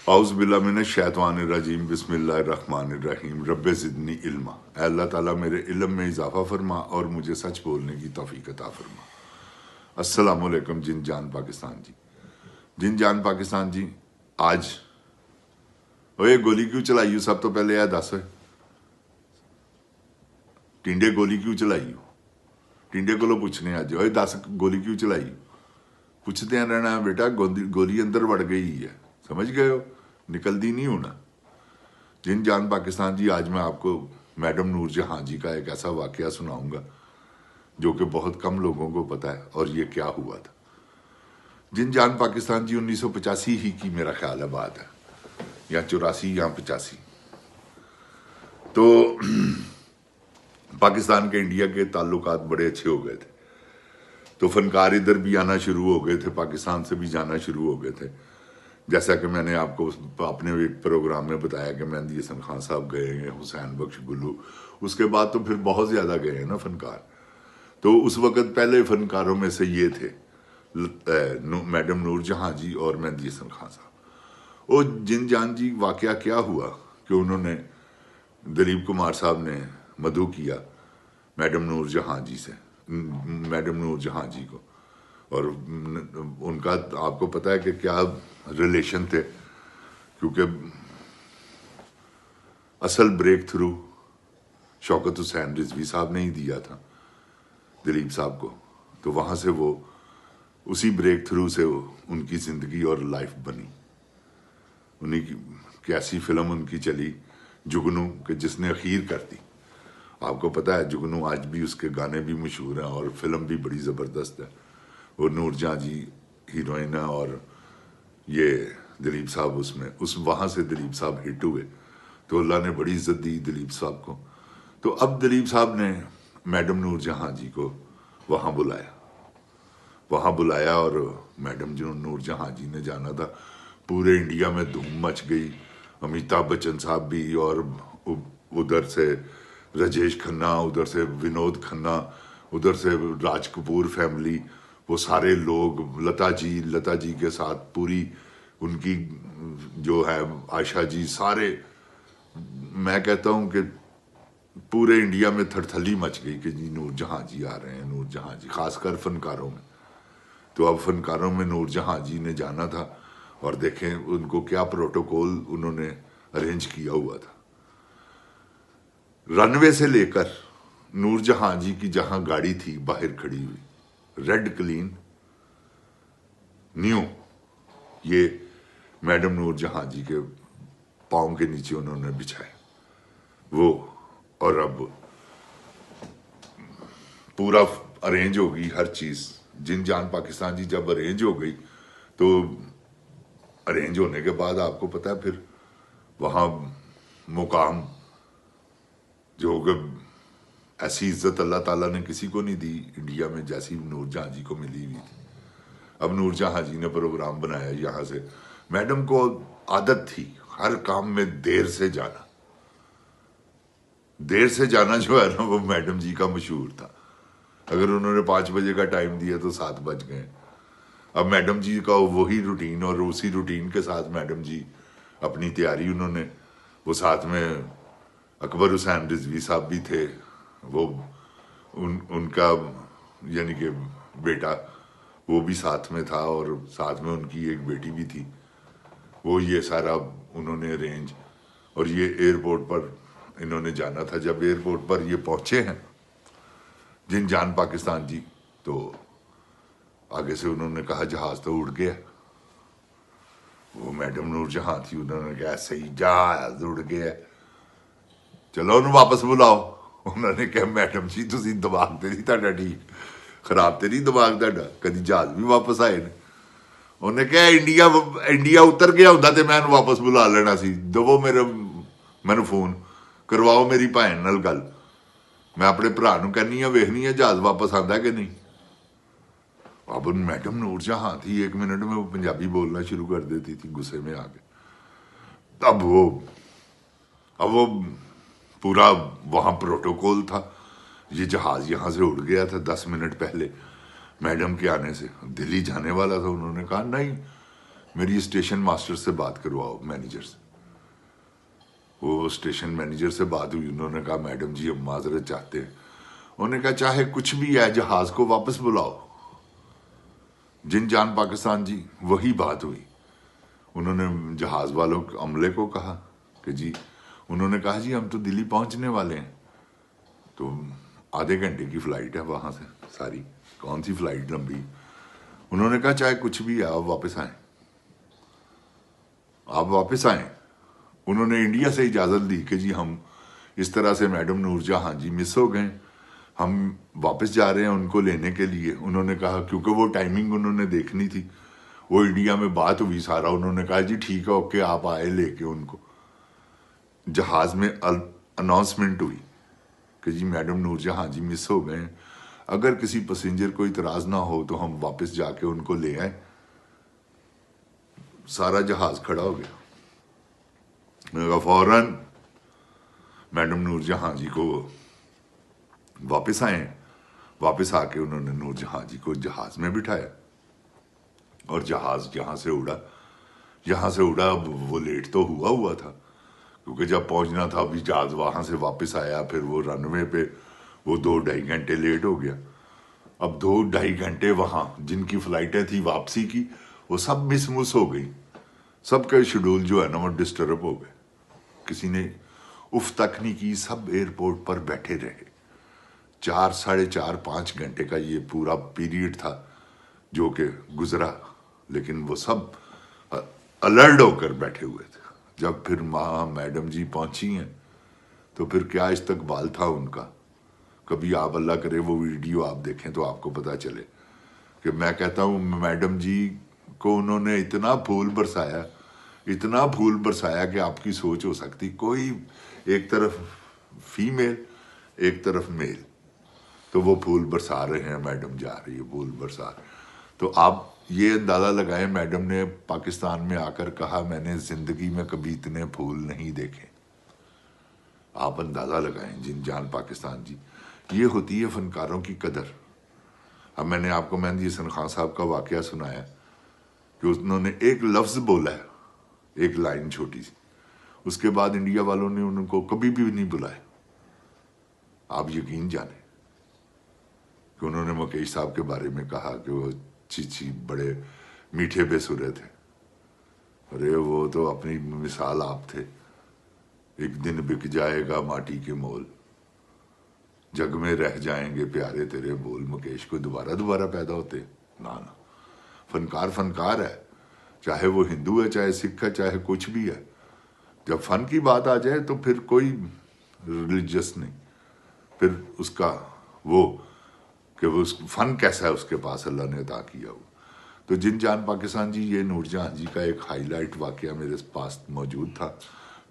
اعوذ باللہ من الشیطان الرجیم بسم اللہ الرحمن الرحیم رب زدنی علما۔ اے اللہ تعالیٰ میرے علم میں اضافہ فرما اور مجھے سچ بولنے کی توفیق عطا فرما۔ السلام علیکم جن جان پاکستان جی، جن جان پاکستان جی، آج اوے گولی کیوں چلائی ہو؟ سب تو پہلے یہ دس، ٹینڈے گولی کیوں چلائی ہو؟ ٹینڈے کو پوچھنے آج اوے دس گولی کیوں چلائی ہو؟ پوچھتے ہیں رہنا بیٹا، گولی اندر وڑ گئی ہے، سمجھ گئے ہو، نکلتی نہیں ہونا۔ جن جان پاکستان جی، آج میں آپ کو میڈم نور جہاں جی کا ایک ایسا واقعہ سناؤں گا جو کہ بہت کم لوگوں کو پتا ہے، اور یہ کیا ہوا تھا۔ جن جان پاکستان جی 1985 ہی کی میرا خیال ہے بات ہے، یا 84 یا 85۔ تو پاکستان کے انڈیا کے تعلقات بڑے اچھے ہو گئے تھے، تو فنکار ادھر بھی آنا شروع ہو گئے تھے، پاکستان سے بھی جانا شروع ہو گئے تھے۔ جیسا کہ میں نے آپ کو اپنے ایک پروگرام میں بتایا کہ مہندی حسن خان صاحب گئے ہیں، حسین بخش گلو، اس کے بعد تو پھر بہت زیادہ گئے ہیں نا فنکار۔ تو اس وقت پہلے فنکاروں میں سے یہ تھے میڈم نور جہاں جی اور مہندی حسن خان صاحب۔ وہ جن جان جی واقعہ کیا ہوا کہ انہوں نے دلیپ کمار صاحب نے مدعو کیا میڈم نور جہاں جی سے، میڈم نور جہاں جی کو، اور ان کا آپ کو پتا ہے کہ کیا ریلیشن تھے، کیونکہ اصل بریک تھرو شوکت حسین رضوی صاحب نے ہی دیا تھا دلیپ صاحب کو۔ تو وہاں سے وہ اسی بریک تھرو سے ان کی زندگی اور لائف بنی۔ انہیں کی ایسی فلم ان کی چلی جگنو کہ جس نے اخیر کر دی۔ آپ کو پتا ہے جگنو آج بھی اس کے گانے بھی مشہور ہیں اور فلم بھی بڑی زبردست ہے۔ وہ نور جہاں جی ہیروئن ہے اور یہ دلیپ صاحب اس وہاں سے دلیپ صاحب ہٹ ہوئے، تو اللہ نے بڑی عزت دی دلیپ صاحب کو۔ تو اب دلیپ صاحب نے میڈم نور جہاں جی کو وہاں بلایا اور میڈم نور جہاں جی نے جانا تھا۔ پورے انڈیا میں دھوم مچ گئی، امیتابھ بچن صاحب بھی، اور ادھر سے راجیش کھنہ، ادھر سے ونود کھنہ، ادھر سے راج کپور فیملی، وہ سارے لوگ، لتا جی کے ساتھ پوری ان کی جو ہے عائشہ جی، سارے، میں کہتا ہوں کہ پورے انڈیا میں تھڑتھلی مچ گئی کہ جی نور جہاں جی آ رہے ہیں، نور جہاں جی، خاص کر فنکاروں میں۔ تو اب فنکاروں میں نور جہاں جی نے جانا تھا، اور دیکھیں ان کو کیا پروٹوکول انہوں نے ارینج کیا ہوا تھا۔ رن وے سے لے کر نور جہاں جی کی جہاں گاڑی تھی باہر کھڑی ہوئی، ریڈ کلین نیو، یہ میڈم نور جہاں جی کے پاؤں کے نیچے انہوں نے بچھائے وہ، اور اب پورا ارینج ہو گئی ہر چیز۔ جن جان پاکستان جی جب ارینج ہو گئی، تو ارینج ہونے کے بعد آپ کو پتا ہے پھر وہاں مقام جو کہ ایسی عزت اللہ تعالیٰ نے کسی کو نہیں دی انڈیا میں جیسی نور جہاں جی کو ملی ہوئی تھی۔ اب نور جہاں جی نے پروگرام بنایا یہاں سے، میڈم کو عادت تھی ہر کام میں دیر سے جانا جو ہے نا، وہ میڈم جی کا مشہور تھا۔ اگر انہوں نے 5 بجے کا ٹائم دیا تو 7 بج گئے۔ اب میڈم جی کا وہی روٹین، اور اسی روٹین کے ساتھ میڈم جی اپنی تیاری، انہوں نے وہ ساتھ میں اکبر حسین رضوی صاحب بھی تھے، وہ ان کا یعنی کہ بیٹا وہ بھی ساتھ میں تھا، اور ساتھ میں ان کی ایک بیٹی بھی تھی۔ وہ یہ سارا انہوں نے ارینج، اور یہ ایئرپورٹ پر انہوں نے جانا تھا۔ جب ایئرپورٹ پر یہ پہنچے ہیں جن جان پاکستان جی، تو آگے سے انہوں نے کہا جہاز تو اڑ گیا۔ وہ میڈم نور جہاں تھی، انہوں نے کہا صحیح جہاز اڑ گیا، چلو انہوں واپس بلاؤ۔ انہوں نے کہا میڈم جی تسی دماغ تے نہیں تہاڈا ٹھیک، خراب تے نہیں دماغ تہاڈا، کدی جہاز بھی واپس آئے نے؟ انہوں نے کہا انڈیا اتر گیا ہوندا تے میں انہوں واپس بلا لینا سی، دو مینوں فون کرواؤ میری بھین نال گل، میں اپنے بھرا نوں کہنی ہاں ویکھنی ہے جہاز واپس آندا کہ نہیں۔ اب میڈم نور جہاں تھی 1 منٹ میں وہ پنجابی بولنا شروع کر دیتی تھی غصے میں آ کے۔ اب وہ پورا وہاں پروٹوکول تھا، یہ جہاز یہاں سے اڑ گیا تھا 10 منٹ پہلے میڈم کے آنے سے، دلی جانے والا تھا۔ انہوں نے کہا نہیں، میری اسٹیشن ماسٹر سے بات کرواؤ، مینیجر سے۔ وہ اسٹیشن مینیجر سے بات ہوئی، انہوں نے کہا میڈم جی ہم معذرت چاہتے ہیں۔ انہوں نے کہا چاہے کچھ بھی ہے جہاز کو واپس بلاؤ۔ جن جان پاکستان جی وہی بات ہوئی۔ انہوں نے جہاز والوں عملے کو کہا کہ جی، انہوں نے کہا جی ہم تو دلی پہنچنے والے ہیں، تو آدھے گھنٹے کی فلائٹ ہے وہاں سے، ساری کون سی فلائٹ لمبی۔ انہوں نے کہا چاہے کچھ بھی ہے آپ واپس آئیں، آپ واپس آئیں۔ انہوں نے انڈیا سے اجازت دی کہ جی ہم اس طرح سے میڈم نور جہاں جی مس ہو گئے، ہم واپس جا رہے ہیں ان کو لینے کے لیے۔ انہوں نے کہا کیونکہ وہ ٹائمنگ انہوں نے دیکھنی تھی، وہ انڈیا میں بات ہوئی سارا، انہوں نے کہا جی ٹھیک ہے اوکے آپ آئے لے کے ان کو۔ جہاز میں اناؤنسمنٹ ہوئی کہ جی میڈم نور جہاں جی مس ہو گئے ہیں، اگر کسی پیسنجر کو اعتراض نہ ہو تو ہم واپس جا کے ان کو لے آئیں۔ سارا جہاز کھڑا ہو گیا۔ میں کہا فوراً میڈم نور جہاں جی کو واپس آئے، واپس آ کے انہوں نے نور جہاں جی کو جہاز میں بٹھایا اور جہاز جہاں سے اڑا اب وہ لیٹ تو ہوا تھا، کیونکہ جب پہنچنا تھا ابھی جہاز وہاں سے واپس آیا، پھر وہ رن وے پہ وہ 2-2.5 گھنٹے لیٹ ہو گیا۔ اب 2-2.5 گھنٹے وہاں جن کی فلائٹیں تھی واپسی کی وہ سب مس ہو گئی، سب کا شیڈول جو ہے نا وہ ڈسٹرب ہو گئے، کسی نے اف تک نہیں کی، سب ایئرپورٹ پر بیٹھے رہے۔ 4-4.5 گھنٹے کا یہ پورا پیریڈ تھا جو کہ گزرا، لیکن وہ سب الرٹ ہو کر بیٹھے ہوئے تھے۔ جب پھر ماں میڈم جی پہنچی ہیں تو پھر کیا استقبال تھا ان کا۔ کبھی آپ اللہ کرے وہ ویڈیو آپ دیکھیں تو آپ کو پتا چلے کہ میں کہتا ہوں میڈم جی کو انہوں نے اتنا پھول برسایا کہ آپ کی سوچ ہو سکتی، کوئی ایک طرف فیمیل ایک طرف میل، تو وہ پھول برسا رہے ہیں، میڈم جا رہی ہے پھول برسا رہے۔ تو آپ یہ اندازہ لگائیں، میڈم نے پاکستان میں آ کر کہا میں نے زندگی میں کبھی اتنے پھول نہیں دیکھے۔ آپ اندازہ لگائیں جن جان پاکستان جی، یہ ہوتی ہے فنکاروں کی قدر۔ اب میں نے آپ کو مہندی حسن خان صاحب کا واقعہ سنایا کہ انہوں نے ایک لفظ بولا ہے، ایک لائن چھوٹی سی، اس کے بعد انڈیا والوں نے ان کو کبھی بھی نہیں بلایا۔ آپ یقین جانیں کہ انہوں نے مکیش صاحب کے بارے میں کہا کہ وہ چیچی بڑے میٹھے بے سرے تھے۔ ارے وہ تو اپنی مثال آپ تھے، ایک دن بک جائے گا ماٹی کے مول، جگ میں رہ جائیں گے پیارے تیرے بول۔ مکیش کو دوبارہ پیدا ہوتے؟ نا، فنکار ہے، چاہے وہ ہندو ہے، چاہے سکھ ہے، چاہے کچھ بھی ہے۔ جب فن کی بات آ جائے تو پھر کوئی ریلیجس نہیں، پھر اس کا وہ کہ وہ فن کیسا ہے اس کے پاس اللہ نے عطا کیا ہو۔ تو جن جان پاکستان جی، یہ نور جہاں جی کا ایک ہائی لائٹ واقعہ میرے پاس موجود تھا۔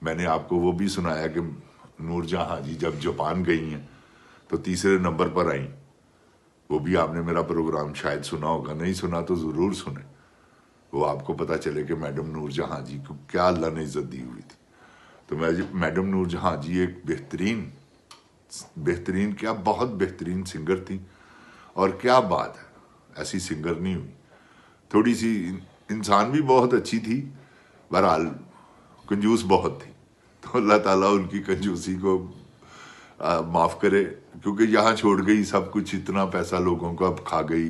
میں نے آپ کو وہ بھی سنایا کہ نور جہاں جی جب جاپان گئی ہیں تو تیسرے نمبر پر آئیں، وہ بھی آپ نے میرا پروگرام شاید سنا ہوگا، نہیں سنا تو ضرور سنیں، وہ آپ کو پتا چلے کہ میڈم نور جہاں جی کو کیا اللہ نے عزت دی ہوئی تھی۔ تو میڈم نور جہاں جی ایک بہترین کیا بہت بہترین سنگر تھی، اور کیا بات ہے، ایسی سنگر نہیں ہوئی۔ تھوڑی سی انسان بھی بہت اچھی تھی، بہرحال کنجوس بہت تھی، تو اللہ تعالیٰ ان کی کنجوسی کو معاف کرے، کیونکہ یہاں چھوڑ گئی سب کچھ، اتنا پیسہ لوگوں کو اب کھا گئی،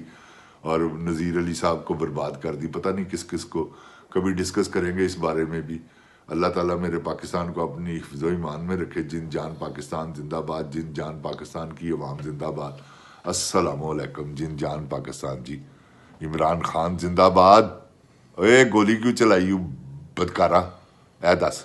اور نذیر علی صاحب کو برباد کر دی، پتہ نہیں کس کو، کبھی ڈسکس کریں گے اس بارے میں بھی۔ اللہ تعالیٰ میرے پاکستان کو اپنی حفظ و ایمان میں رکھے۔ جن جان پاکستان زندہ باد، جن جان پاکستان کی عوام زندہ باد۔ السلام علیکم جن جان پاکستان جی۔ عمران خان زندہ باد۔ اے گولی کیوں چلائی بدکارا، اے دس